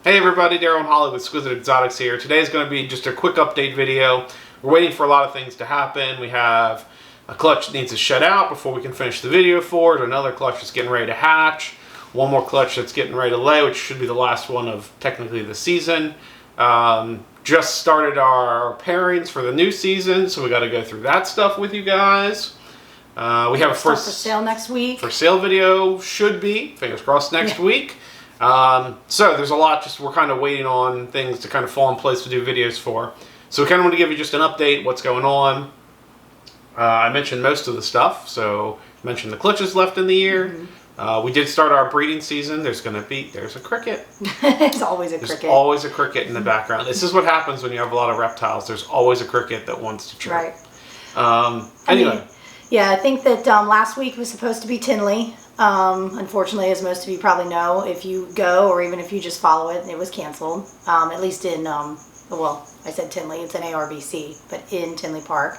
Hey everybody, Daryl and Holly with Exquisite Exotics here. Today is going to be just a quick update video. We're waiting for a lot of things to happen. We have a clutch that needs to shut out before we can finish the video for it. Another clutch that's getting ready to hatch. One more clutch that's getting ready to lay, which should be the last one of technically the season. Just started our pairings for the new season, so we got to go through that stuff with you guys. We have a first for sale next week. For sale video should be, fingers crossed, next week. So there's a lot, just we're kind of waiting on things to kind of fall in place to do videos for. So we kind of want to give you just an update, what's going on. I mentioned most of the stuff, so I mentioned the clutches left in the year. We did start our breeding season. There's a cricket. It's always a cricket. There's always a cricket in the background. This is what happens when you have a lot of reptiles. There's always a cricket that wants to chirp. Right. Anyway. I think that last week was supposed to be Tinley. Unfortunately, as most of you probably know, if you go or even if you just follow it, it was canceled. At least in, well, I said Tinley, it's in ARBC, but in Tinley Park.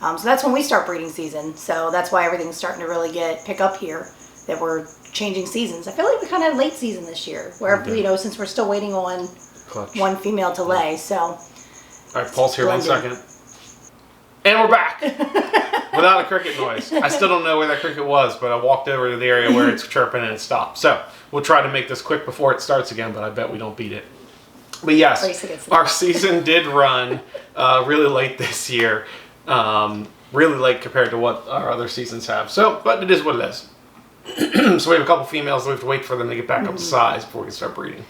So that's when we start breeding season. So that's why everything's starting to really pick up here, that we're changing seasons. I feel like we kind of had late season this year, where, since we're still waiting on clutch. One female to lay, so. All right, pulse here 1 second. And we're back! Without a cricket noise. I still don't know where that cricket was, but I walked over to the area where it's chirping and it stopped. So we'll try to make this quick before it starts again, but I bet we don't beat it. But yes, our season did run really late this year. Really late compared to what our other seasons have. So, but it is what it is. So we have a couple females, we have to wait for them to get back up to size before we can start breeding.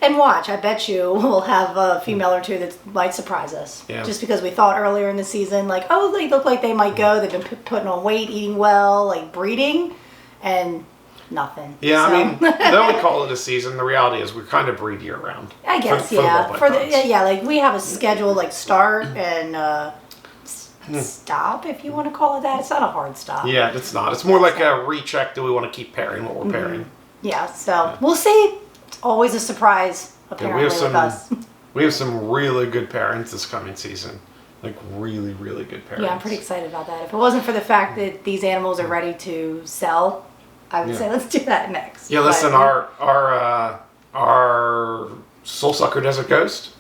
And watch, I bet you we'll have a female or two that might surprise us. Yeah. Just because we thought earlier in the season, like, oh, they look like they might go. They've been putting on weight, eating well, like breeding, and nothing. Yeah, so. I mean, though we call it a season, the reality is we kind of breed year round. I guess, like we have a schedule, like start and stop, if you want to call it that. It's not a hard stop. Yeah, it's not. It's more like a recheck. Do we want to keep pairing what we're pairing? Yeah, so we'll see. It's always a surprise, apparently, with us. We have some really good pairings this coming season. Like, really, really good pairings. Yeah, I'm pretty excited about that. If it wasn't for the fact that these animals are ready to sell, I would say let's do that next. Yeah, listen, our Soulsucker Desert Ghost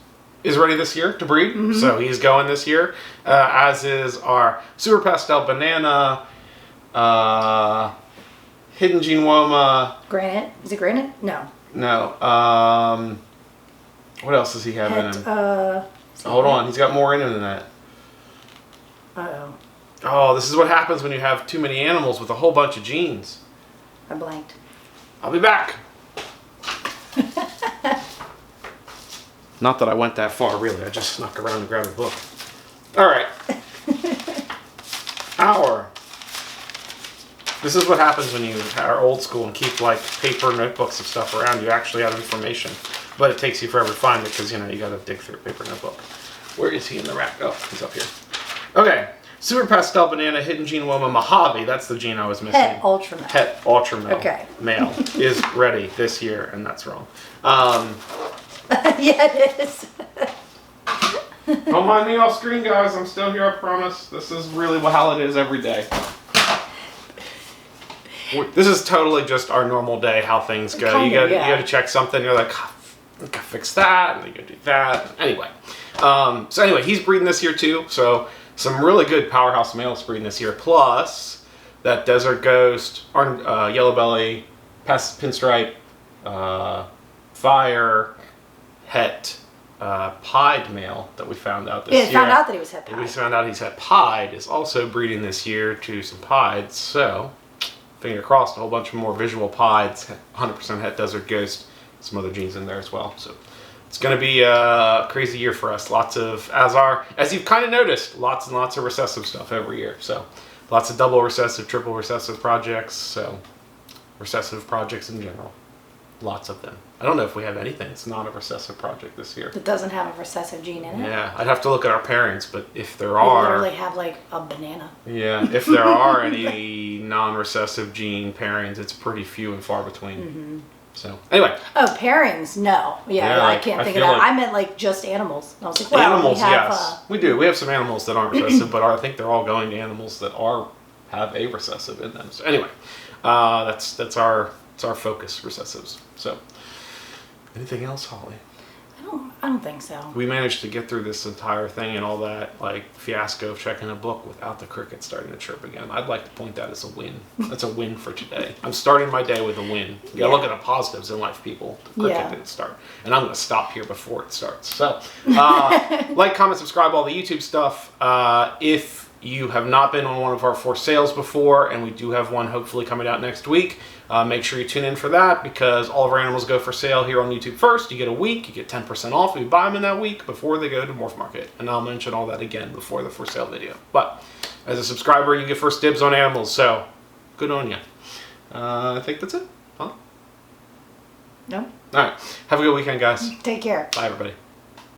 is ready this year to breed. So he's going this year. As is our Super Pastel Banana, Hidden Gene Woma. Granite? Is it Granite? No. No. What else does he have in him? Hold on, he's got more in him than that. Uh-oh. Oh, this is what happens when you have too many animals with a whole bunch of genes. I blanked. I'll be back. Not that I went that far, really. I just snuck around and grabbed a book. All right. This is what happens when you are old school and keep like paper notebooks of stuff around. You actually have information, but it takes you forever to find it because you got to dig through a paper notebook. Where is he in the rack? Oh, he's up here. Okay. Super Pastel Banana, Hidden Gene Woma, Mojave. That's the gene I was missing. Het Ultra Male. Het Ultra Male. Okay. Male is ready this year, and that's wrong. Yeah, it is. Don't mind me off screen, guys. I'm still here, I promise. This is really how it is every day. This is totally just our normal day, how things go. You got to check something. You're like, oh, I gotta fix that, and you gotta do that. Anyway, he's breeding this year too. So some really good powerhouse males breeding this year. Plus that Desert Ghost, Yellow Belly, Pinstripe, Fire, Het, Pied male that we found out this year. Yeah, found out that he was Het Pied. We found out he's Het Pied is also breeding this year to some Pieds. So finger crossed, a whole bunch of more visual Pieds, 100% Het Desert Ghost, some other genes in there as well. So it's going to be a crazy year for us. Lots of, as you've kind of noticed, lots and lots of recessive stuff every year. So lots of double recessive, triple recessive projects. So recessive projects in general. Lots of them. I don't know if we have anything that's not a recessive project this year. That doesn't have a recessive gene in it? Yeah, I'd have to look at our pairings, but if there are... We literally have like a banana. Yeah, if there are any non-recessive gene pairings, it's pretty few and far between. So, anyway. Oh, pairings? No. Yeah, I can't think of that. I meant like just animals. I was like, well, animals, we have, yes. We do. We have some animals that aren't recessive, but I think they're all going to animals that have a recessive in them. So anyway, that's our focus, recessives. So, anything else, Holly? I don't think so. We managed to get through this entire thing and all that like fiasco of checking a book without the crickets starting to chirp again. I'd like to point that as a win. That's a win for today. I'm starting my day with a win. You gotta look at the positives in life, people. The cricket didn't start. And I'm gonna stop here before it starts. So, like, comment, subscribe, all the YouTube stuff. If you have not been on one of our for sales before, and we do have one hopefully coming out next week, make sure you tune in for that, because all of our animals go for sale here on YouTube first. You get a week, you get 10% off if you buy them in that week before they go to Morph Market. And I'll mention all that again before the for sale video. But as a subscriber, you get first dibs on animals, so good on you. I think that's it. Huh? No. All right. Have a good weekend, guys. Take care. Bye, everybody.